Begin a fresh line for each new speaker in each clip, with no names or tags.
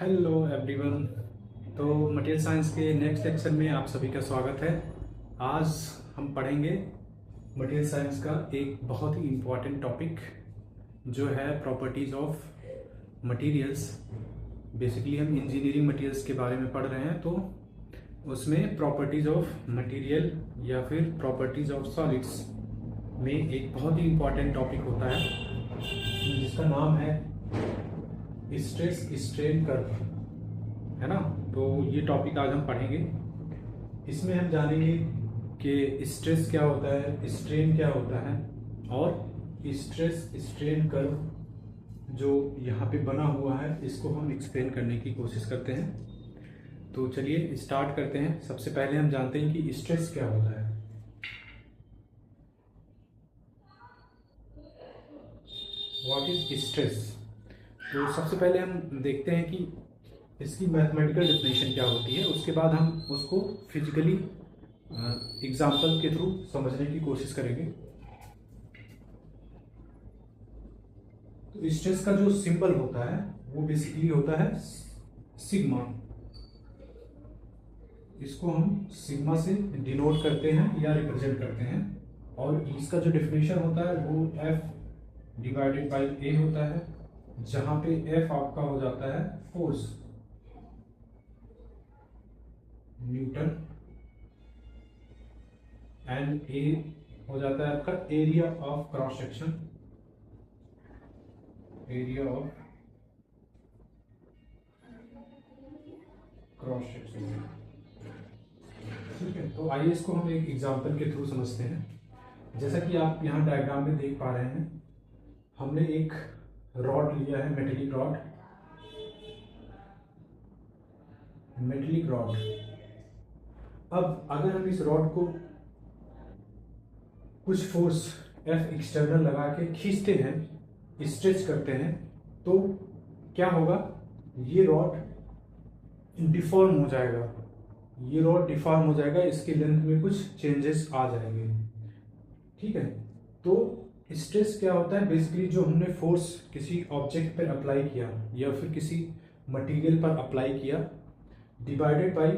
Hello everyone. तो material science के next lecture में आप सभी का स्वागत है। आज हम पढ़ेंगे मटेरियल साइंस का एक बहुत ही इम्पोर्टेंट टॉपिक जो है प्रॉपर्टीज़ ऑफ मटेरियल्स। बेसिकली हम इंजीनियरिंग मटेरियल्स के बारे में पढ़ रहे हैं, तो उसमें प्रॉपर्टीज़ ऑफ मटेरियल या फिर प्रॉपर्टीज़ ऑफ सॉलिड्स में एक बहुत ही इम्पोर्टेंट टॉपिक होता है जिसका नाम है स्ट्रेस स्ट्रेन कर्व, है ना। तो ये टॉपिक आज हम पढ़ेंगे। इसमें हम जानेंगे कि स्ट्रेस क्या होता है, स्ट्रेन क्या होता है, और स्ट्रेस स्ट्रेन कर्व जो यहाँ पे बना हुआ है इसको हम एक्सप्लेन करने की कोशिश करते हैं। तो चलिए स्टार्ट करते हैं। सबसे पहले हम जानते हैं कि स्ट्रेस क्या होता है। What is stress? तो सबसे पहले हम देखते हैं कि इसकी मैथमेटिकल डेफिनेशन क्या होती है, उसके बाद हम उसको फिजिकली एग्जाम्पल के थ्रू समझने की कोशिश करेंगे। तो स्ट्रेस का जो सिंबल होता है वो बेसिकली होता है सिग्मा। इसको हम सिग्मा से डिनोट करते हैं या रिप्रेजेंट करते हैं, और इसका जो डेफिनेशन होता है वो F डिवाइडेड बाई A होता है, जहां पे F आपका हो जाता है फोर्स न्यूटन, एंड A हो जाता है आपका area of cross section, area of cross section. ठीक है, तो आइए इसको हम एक एग्जांपल के थ्रू समझते हैं। जैसा कि आप यहाँ डायग्राम में देख पा रहे हैं, हमने एक रॉड लिया है, मेटेलिक रॉड। मेटेलिक रॉड, अब अगर हम इस रॉड को कुछ फोर्स F एक्सटर्नल लगा के खींचते हैं, स्ट्रेच करते हैं, तो क्या होगा, ये रॉड डिफॉर्म हो जाएगा। ये रॉड डिफॉर्म हो जाएगा, इसके लेंथ में कुछ चेंजेस आ जाएंगे। ठीक है, तो स्ट्रेस क्या होता है, बेसिकली जो हमने फोर्स किसी ऑब्जेक्ट पर अप्लाई किया या फिर किसी मटेरियल पर अप्लाई किया, divided by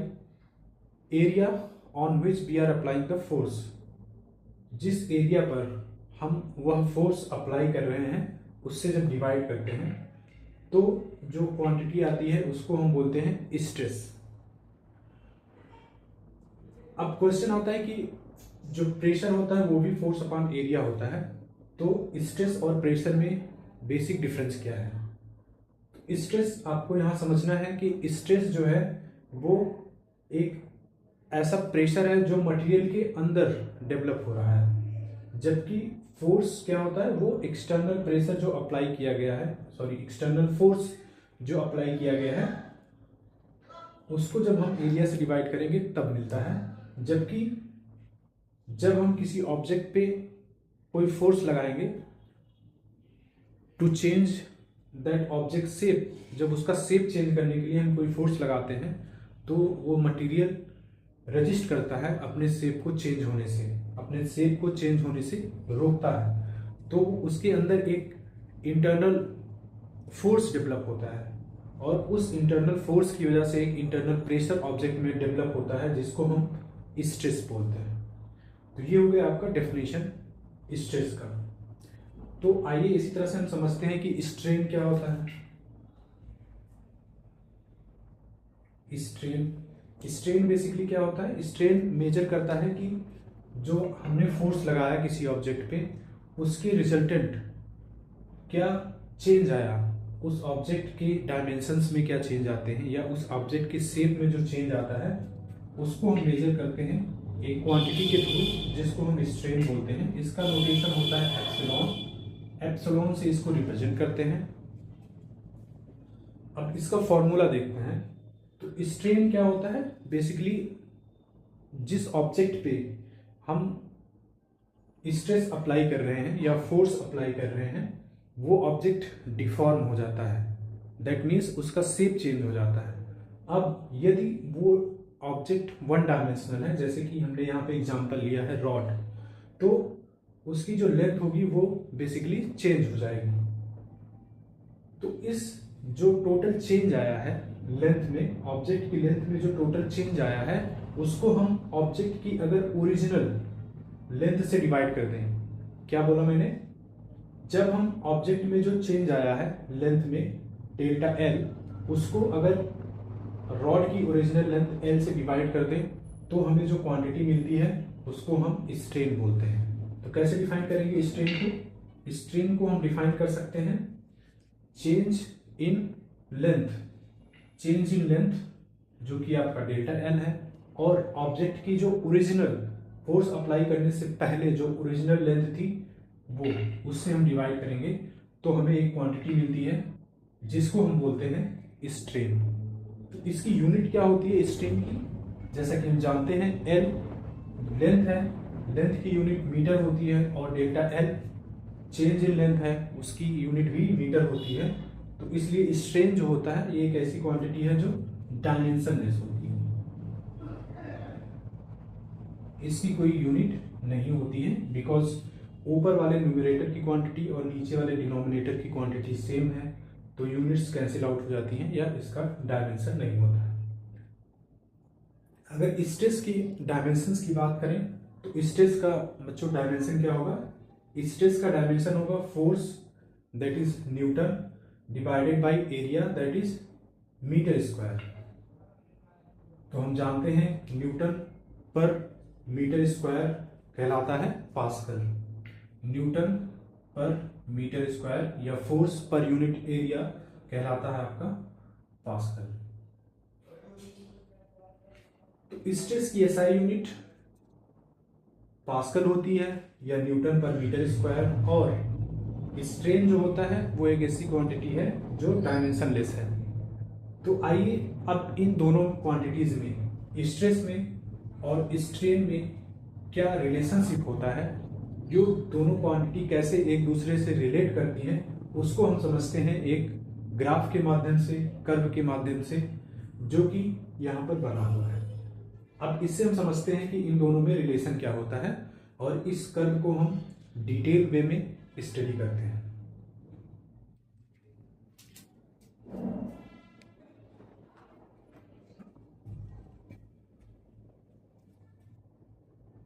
area on which we are applying the force. जिस एरिया पर हम वह फोर्स अप्लाई कर रहे हैं उससे जब डिवाइड करते हैं तो जो क्वांटिटी आती है उसको हम बोलते हैं स्ट्रेस। अब क्वेश्चन आता है कि जो प्रेशर होता है वो भी फोर्स अपॉन एरिया होता है, तो स्ट्रेस और प्रेशर में बेसिक डिफरेंस क्या है। तो स्ट्रेस आपको यहाँ समझना है कि स्ट्रेस जो है वो एक ऐसा प्रेशर है जो मटेरियल के अंदर डेवलप हो रहा है, जबकि फोर्स क्या होता है, वो एक्सटर्नल प्रेशर जो अप्लाई किया गया है, एक्सटर्नल फोर्स जो अप्लाई किया गया है उसको जब हम एरिया से डिवाइड करेंगे तब मिलता है। जबकि जब हम किसी ऑब्जेक्ट पे कोई फोर्स लगाएंगे to change that object shape, जब उसका शेप चेंज करने के लिए हम कोई फोर्स लगाते हैं तो वो मटेरियल रेजिस्ट करता है अपने शेप को चेंज होने से, अपने शेप को चेंज होने से रोकता है। तो उसके अंदर एक इंटरनल फोर्स डेवलप होता है, और उस इंटरनल फोर्स की वजह से एक इंटरनल प्रेशर ऑब्जेक्ट में डेवलप होता है जिसको हम स्ट्रेस बोलते हैं। तो ये हो गया आपका डेफिनेशन स्ट्रेस का। तो आइए इसी तरह से हम समझते हैं कि स्ट्रेन क्या होता है। स्ट्रेन बेसिकली क्या होता है, स्ट्रेन मेजर करता है कि जो हमने फोर्स लगाया किसी ऑब्जेक्ट पे उसके रिजल्टेंट क्या चेंज आया, उस ऑब्जेक्ट के डायमेंशंस में क्या चेंज आते हैं, या उस ऑब्जेक्ट के शेप में जो चेंज आता है उसको हम मेजर करते हैं एक क्वांटिटी के थ्रू जिसको हम स्ट्रेन बोलते हैं। इसका नोटेशन होता है एप्सिलॉन। एप्सिलॉन से इसको रिप्रेजेंट करते हैं। अब इसका फॉर्मूला देखते हैं। तो स्ट्रेन क्या होता है, बेसिकली जिस ऑब्जेक्ट पे हम स्ट्रेस अप्लाई कर रहे हैं या फोर्स अप्लाई कर रहे हैं वो ऑब्जेक्ट डिफॉर्म हो जाता है, दैट मीन्स उसका शेप चेंज हो जाता है। अब यदि वो ऑब्जेक्ट वन डायमेंशनल है, जैसे कि हमने यहाँ पे एग्जांपल लिया है रॉड, तो उसकी जो लेंथ होगी वो बेसिकली चेंज हो जाएगी। तो इस जो टोटल चेंज आया है लेंथ में, ऑब्जेक्ट की लेंथ में जो टोटल चेंज आया है उसको हम ऑब्जेक्ट की अगर ओरिजिनल लेंथ से डिवाइड कर दें, क्या बोला मैंने, जब हम ऑब्जेक्ट में जो चेंज आया है लेंथ में डेल्टा एल, उसको अगर रॉड की ओरिजिनल लेंथ एल से डिवाइड कर दें तो हमें जो क्वांटिटी मिलती है उसको हम स्ट्रेन बोलते हैं। तो कैसे डिफाइन करेंगे स्ट्रेन को? स्ट्रेन को हम डिफाइन कर सकते हैं change in length, change in length जो कि आपका डेल्टा एल है, और ऑब्जेक्ट की जो ओरिजिनल फोर्स अप्लाई करने से पहले जो ओरिजिनल लेंथ थी वो, उससे हम डिवाइड करेंगे तो हमें एक क्वांटिटी मिलती है जिसको हम बोलते हैं स्ट्रेन। तो इसकी यूनिट क्या होती है स्ट्रेन की? जैसा कि हम जानते हैं एल लेंथ है, लेंथ की यूनिट मीटर होती है, और delta L change in length है, उसकी यूनिट भी मीटर होती है। तो इसलिए स्ट्रेन जो होता है ये एक ऐसी क्वांटिटी है जो डायमेंशनलेस होती है, इसकी कोई यूनिट नहीं होती है, बिकॉज ऊपर वाले न्यूमरेटर की क्वांटिटी और नीचे वाले डिनोमिनेटर की क्वांटिटी सेम है, तो यूनिट्स कैंसिल आउट हो जाती हैं या इसका डायमेंशन नहीं होता है। अगर स्ट्रेस की डायमेंशंस की बात करें तो स्ट्रेस का बच्चों डायमेंशन क्या होगा? स्ट्रेस का डायमेंशन होगा force that is newton divided by area that is metre square. तो हम जानते हैं न्यूटन पर मीटर स्क्वायर कहलाता है पास्कल, न्यूटन पर मीटर स्क्वायर या फोर्स पर यूनिट एरिया कहलाता है आपका पास्कल। तो स्ट्रेस की एसआई यूनिट पास्कल होती है या न्यूटन पर मीटर स्क्वायर, और स्ट्रेन जो होता है वो एक ऐसी क्वांटिटी है जो डायमेंशनलेस है। तो आइए अब इन दोनों क्वांटिटीज में, स्ट्रेस में और स्ट्रेन में क्या रिलेशनशिप होता है, जो दोनों क्वांटिटी कैसे एक दूसरे से रिलेट करती हैं, उसको हम समझते हैं एक ग्राफ के माध्यम से, कर्व के माध्यम से, जो कि यहाँ पर बना हुआ है। अब इससे हम समझते हैं कि इन दोनों में रिलेशन क्या होता है, और इस कर्व को हम डिटेल वे में स्टडी करते हैं।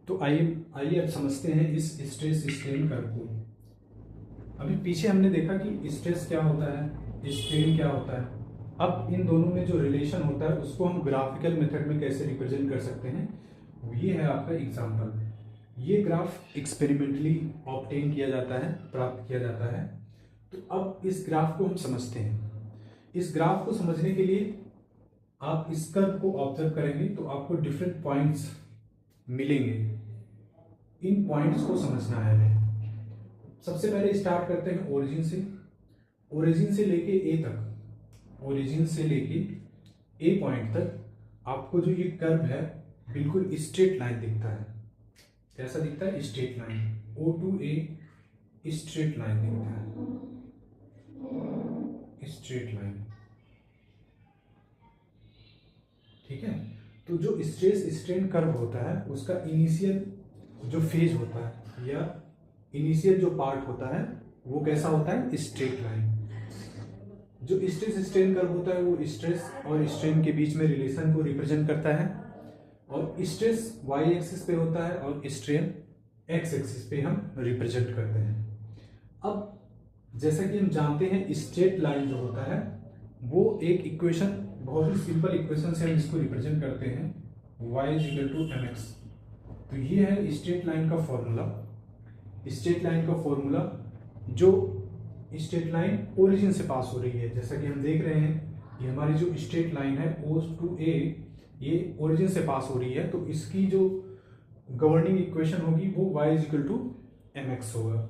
तो आइए अब समझते हैं इस स्ट्रेस स्ट्रेन कर्व को। अभी पीछे हमने देखा कि स्ट्रेस क्या होता है, स्ट्रेन क्या होता है। अब इन दोनों में जो रिलेशन होता है उसको हम ग्राफिकल मेथड में कैसे रिप्रेजेंट कर सकते हैं, ये है आपका एग्जाम्पल। ये ग्राफ एक्सपेरिमेंटली ऑब्टेन किया जाता है, प्राप्त किया जाता है। तो अब इस ग्राफ को हम समझते हैं। इस ग्राफ को समझने के लिए आप इस कर्व को ऑब्जर्व करेंगे तो आपको डिफरेंट पॉइंट्स मिलेंगे। इन पॉइंट्स को समझना है हमें। सबसे पहले स्टार्ट करते हैं ओरिजिन से। ओरिजिन से लेके ए तक, ओरिजिन से लेके ए पॉइंट तक आपको जो ये कर्व है बिल्कुल स्ट्रेट लाइन दिखता है। कैसा दिखता है? Straight line. O to A straight line दिखता है, स्ट्रेट लाइन। ठीक है। तो जो स्ट्रेस स्ट्रेन कर्व होता है उसका इनिशियल जो फेज होता है या इनिशियल जो पार्ट होता है वो कैसा होता है? Straight line. जो स्ट्रेस स्ट्रेन कर्व होता है वो स्ट्रेस और स्ट्रेन के बीच में रिलेशन को रिप्रेजेंट करता है, और स्ट्रेस y एक्सिस पे होता है और स्ट्रेन x एक्सिस पे हम रिप्रेजेंट करते हैं। अब जैसा कि हम जानते हैं स्ट्रेट लाइन जो होता है वो एक इक्वेशन, बहुत ही सिंपल इक्वेशन से हम इसको रिप्रेजेंट करते हैं, y = mx। तो ये है स्ट्रेट लाइन का फॉर्मूला। स्ट्रेट लाइन का फॉर्मूला जो स्ट्रेट लाइन ओरिजिन से पास हो रही है, जैसा कि हम देख रहे हैं ये हमारी जो स्ट्रेट लाइन है O to A ये ओरिजिन से पास हो रही है, तो इसकी जो गवर्निंग इक्वेशन होगी वो y = mx होगा।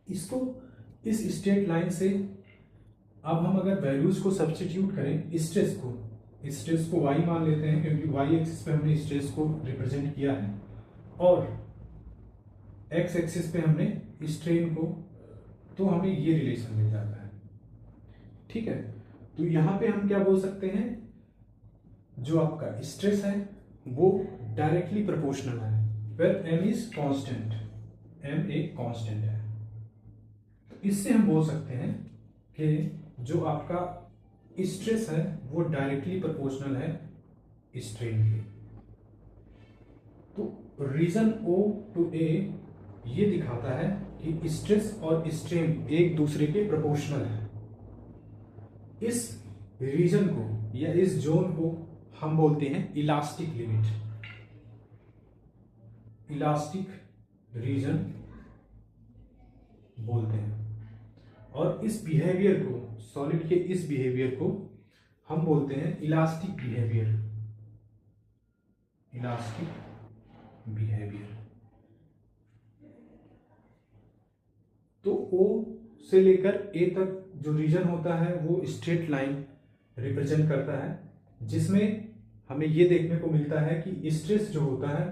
इसको इस स्ट्रेट लाइन से अब हम अगर वैल्यूज को सब्स्टिट्यूट करें, स्ट्रेस को y मान लेते हैं क्योंकि y एक्सिस पे हमने स्ट्रेस को रिप्रेजेंट किया है, और x एक्सिस पे हमने स्ट्रेन को, तो हमें ये रिलेशन मिल जाता है। ठीक है। तो यहाँ पे हम क्या बोल सकते हैं, जो आपका स्ट्रेस है वो डायरेक्टली प्रोपोर्शनल है, where m is constant, m एक कांस्टेंट है। तो इससे हम बोल सकते हैं कि जो आपका स्ट्रेस है वो डायरेक्टली प्रोपोर्शनल है स्ट्रेन के। तो रीजन O टू A ये दिखाता है कि स्ट्रेस और स्ट्रेन एक दूसरे के प्रोपोर्शनल है। इस रीजन को या इस जोन को हम बोलते हैं इलास्टिक लिमिट, इलास्टिक रीजन बोलते हैं। और इस बिहेवियर को, सॉलिड के इस बिहेवियर को हम बोलते हैं इलास्टिक बिहेवियर, इलास्टिक बिहेवियर। तो O से लेकर A तक जो रीजन होता है वो स्ट्रेट लाइन रिप्रेजेंट करता है, जिसमें हमें ये देखने को मिलता है कि स्ट्रेस जो होता है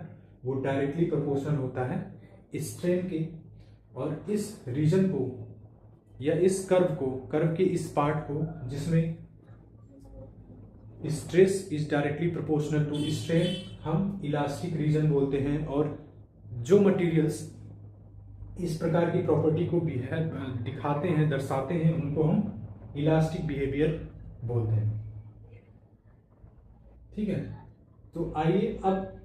वो डायरेक्टली प्रोपोर्शनल होता है स्ट्रेन के। और इस रीजन को या इस कर्व को, कर्व के इस पार्ट को जिसमें stress is directly proportional to strain, हम इलास्टिक रीजन बोलते हैं। और जो मटेरियल्स इस प्रकार की प्रॉपर्टी को दिखाते हैं, दर्शाते हैं, उनको हम इलास्टिक बिहेवियर बोलते हैं। ठीक है, तो आइए अब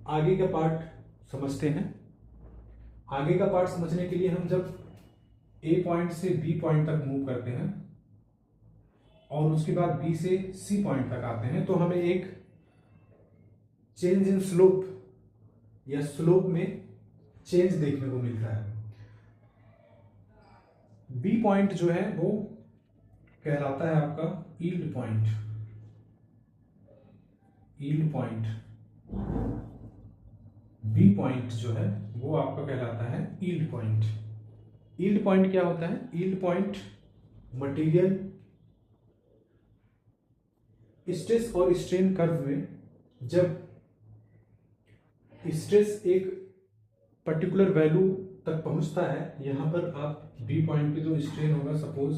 आगे का पार्ट समझते हैं। आगे का पार्ट समझने के लिए हम जब A पॉइंट से B पॉइंट तक मूव करते हैं और उसके बाद B से C पॉइंट तक आते हैं, तो हमें एक चेंज इन स्लोप या स्लोप में चेंज देखने को मिलता है। B पॉइंट जो है वो कहलाता है आपका yield point, yield point. B point जो है वो आपका कहलाता है यील्ड पॉइंट। यील्ड पॉइंट क्या होता है? यील्ड पॉइंट मटेरियल स्ट्रेस और स्ट्रेन कर्व में जब स्ट्रेस एक पर्टिकुलर वैल्यू तक पहुंचता है, यहां पर आप B पॉइंट पे जो स्ट्रेन होगा, सपोज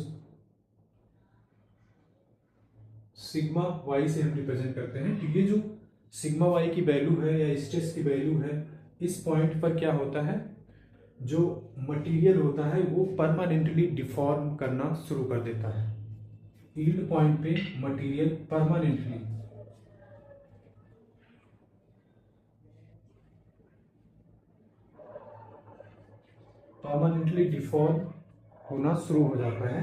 सिग्मा y से हम रिप्रेजेंट करते हैं, तो ये जो सिग्मा y की वैल्यू है या स्ट्रेस की वैल्यू है, इस पॉइंट पर क्या होता है, जो मटेरियल होता है वो परमानेंटली डिफॉर्म करना शुरू कर देता है। यील्ड पॉइंट पे मटेरियल परमानेंटली डिफॉर्म होना शुरू हो जाता है,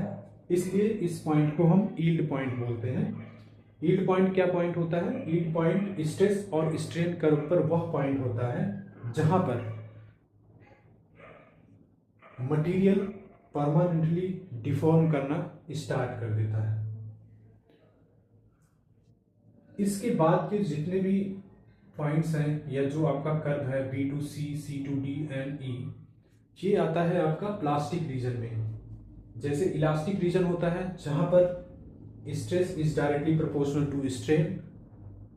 इसलिए इस पॉइंट को हम यील्ड पॉइंट बोलते हैं। यील्ड पॉइंट क्या पॉइंट होता है? यील्ड पॉइंट स्ट्रेस और स्ट्रेन कर्व पर वह पॉइंट होता है जहां पर मटेरियल परमानेंटली डिफॉर्म करना स्टार्ट कर देता है। इसके बाद के जितने भी पॉइंट्स हैं या जो आपका कर्व है B to C, C to D and E, ये आता है आपका प्लास्टिक रीजन में। जैसे इलास्टिक रीजन होता है जहां पर stress is directly proportional to strain,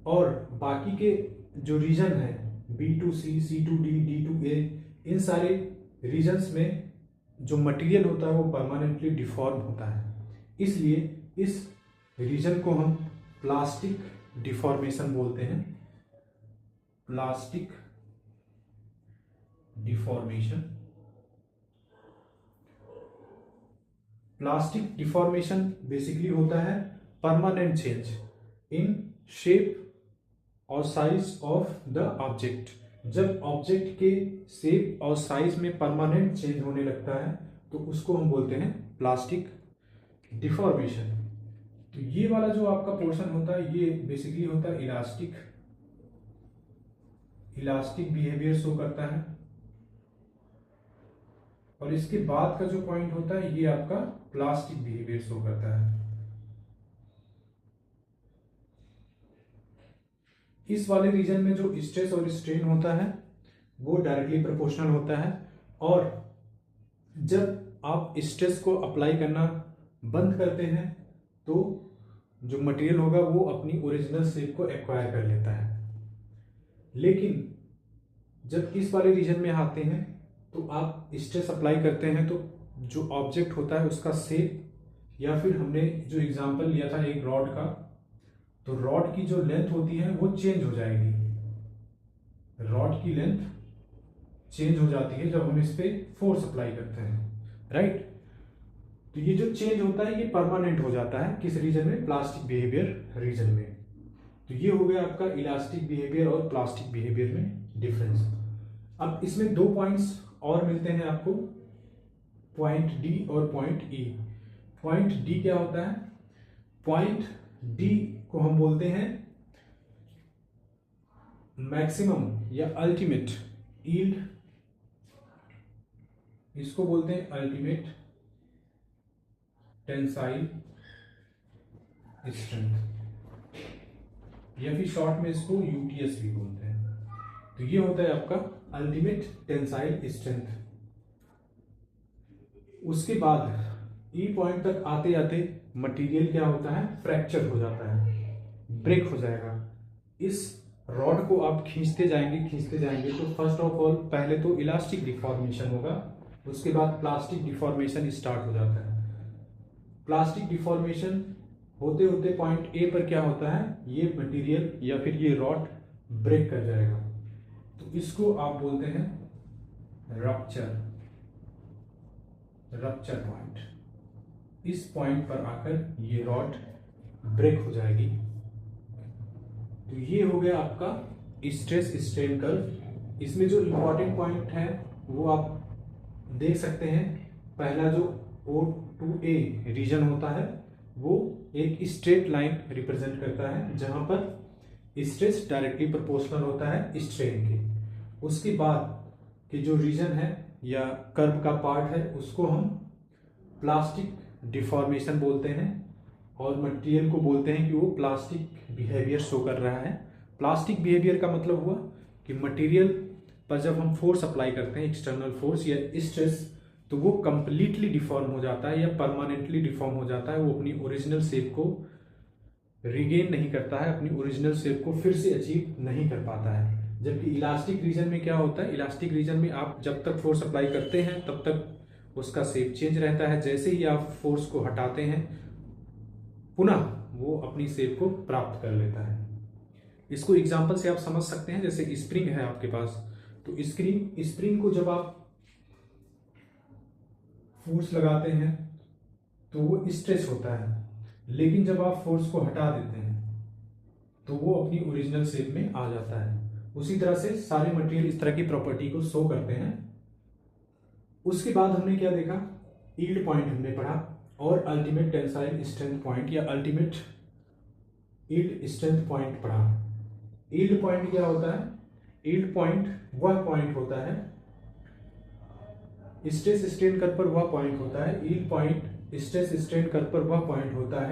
और बाकी के जो रीजन है B to C, C to D, D to A, इन सारे रीजन्स में जो मटेरियल होता है वो परमानेंटली डिफॉर्म होता है, इसलिए इस रीजन को हम प्लास्टिक डिफॉर्मेशन बोलते हैं। Plastic deformation. Plastic deformation basically होता है परमानेंट चेंज इन शेप और साइज ऑफ द ऑब्जेक्ट। जब ऑब्जेक्ट के शेप और साइज में परमानेंट चेंज होने लगता है तो उसको हम बोलते हैं प्लास्टिक डिफॉर्मेशन। तो ये वाला जो आपका पोर्शन होता है ये बेसिकली होता है इलास्टिक बिहेवियर शो करता है, और इसके बाद का जो पॉइंट होता है ये आपका प्लास्टिक बिहेवियर शो करता है। इस वाले रीजन में जो स्ट्रेस और स्ट्रेन होता है वो डायरेक्टली प्रोपोर्शनल होता है, और जब आप स्ट्रेस को अप्लाई करना बंद करते हैं तो जो मटेरियल होगा वो अपनी ओरिजिनल शेप को एक्वायर कर लेता है। लेकिन जब इस वाले रीजन में आते हैं तो आप स्ट्रेस अप्लाई करते हैं तो जो ऑब्जेक्ट होता है उसका शेप, या फिर हमने जो एग्जांपल लिया था एक रॉड का, तो रॉड की जो लेंथ होती है वो चेंज हो जाएगी। रॉड की लेंथ चेंज हो जाती है जब हम इस पे फोर्स अप्लाई करते हैं, राइट। तो ये जो चेंज होता है ये परमानेंट हो जाता है किस रीजन में, प्लास्टिक बिहेवियर रीजन में। तो ये हो गया आपका इलास्टिक बिहेवियर और प्लास्टिक बिहेवियर में डिफरेंस। अब इसमें 2 पॉइंट्स और मिलते हैं आपको, पॉइंट डी और पॉइंट ई। पॉइंट डी क्या होता है, पॉइंट डी को हम बोलते हैं मैक्सिमम या अल्टीमेट यील्ड, इसको बोलते हैं अल्टीमेट टेंसाइल स्ट्रेंथ, या फिर शॉर्ट में इसको यूटीएस भी बोलते हैं। तो ये होता है आपका अल्टीमेट टेंसाइल स्ट्रेंथ। उसके बाद ई पॉइंट तक आते आते मटेरियल क्या होता है, फ्रैक्चर हो जाता है, ब्रेक हो जाएगा। इस रॉड को आप खींचते जाएंगे तो फर्स्ट ऑफ ऑल पहले तो इलास्टिक डिफॉर्मेशन होगा, उसके बाद प्लास्टिक डिफॉर्मेशन स्टार्ट हो जाता है। प्लास्टिक डिफॉर्मेशन होते होते पॉइंट ए पर क्या होता है, ये मटेरियल या फिर ये रॉड ब्रेक कर जाएगा, तो इसको आप बोलते हैं रप्चर पॉइंट। इस पॉइंट पर आकर ये रॉड ब्रेक हो जाएगी। तो ये हो गया आपका स्ट्रेस स्ट्रेन कर्व। इसमें जो इंपॉर्टेंट पॉइंट है वो आप देख सकते हैं। पहला जो O2A रीजन होता है वो एक स्ट्रेट लाइन रिप्रेजेंट करता है, जहां पर स्ट्रेस डायरेक्टली प्रोपोर्शनल होता है स्ट्रेन के। उसके बाद के जो रीजन है या कर्व का पार्ट है उसको हम प्लास्टिक डिफॉर्मेशन बोलते हैं, और मटेरियल को बोलते हैं कि वो प्लास्टिक बिहेवियर शो कर रहा है। प्लास्टिक बिहेवियर का मतलब हुआ कि मटेरियल पर जब हम फोर्स अप्लाई करते हैं, एक्सटर्नल फोर्स या स्ट्रेस, तो वो कंप्लीटली डिफॉर्म हो जाता है या परमानेंटली डिफॉर्म हो जाता है। वो अपनी ओरिजिनल शेप को रिगेन नहीं करता है, अपनी ओरिजिनल शेप को फिर से अचीव नहीं कर पाता है। जबकि इलास्टिक रीजन में क्या होता है, इलास्टिक रीजन में आप जब तक फोर्स अप्लाई करते हैं तब तक उसका शेप चेंज रहता है, जैसे ही आप फोर्स को हटाते हैं पुनः वो अपनी शेप को प्राप्त कर लेता है। इसको एग्जांपल से आप समझ सकते हैं, जैसे स्प्रिंग है आपके पास, तो स्प्रिंग को जब आप फोर्स लगाते हैं तो वो स्ट्रेच होता है, लेकिन जब आप फोर्स को हटा देते हैं तो वो अपनी ओरिजिनल शेप में आ जाता है। उसी तरह से सारे मटेरियल इस तरह की प्रॉपर्टी को शो करते हैं। उसके बाद हमने क्या देखा, यील्ड पॉइंट हमने पढ़ा और अल्टीमेट टेंसाइल स्ट्रेंथ पॉइंट या अल्टीमेट यील्ड स्ट्रेंथ पॉइंट पढ़ा। यील्ड पॉइंट क्या होता है, यील्ड पॉइंट वह पॉइंट होता है, स्ट्रेस स्ट्रेन कर्व पर वह पॉइंट होता है, yield point stress strain curve पर वह पॉइंट होता है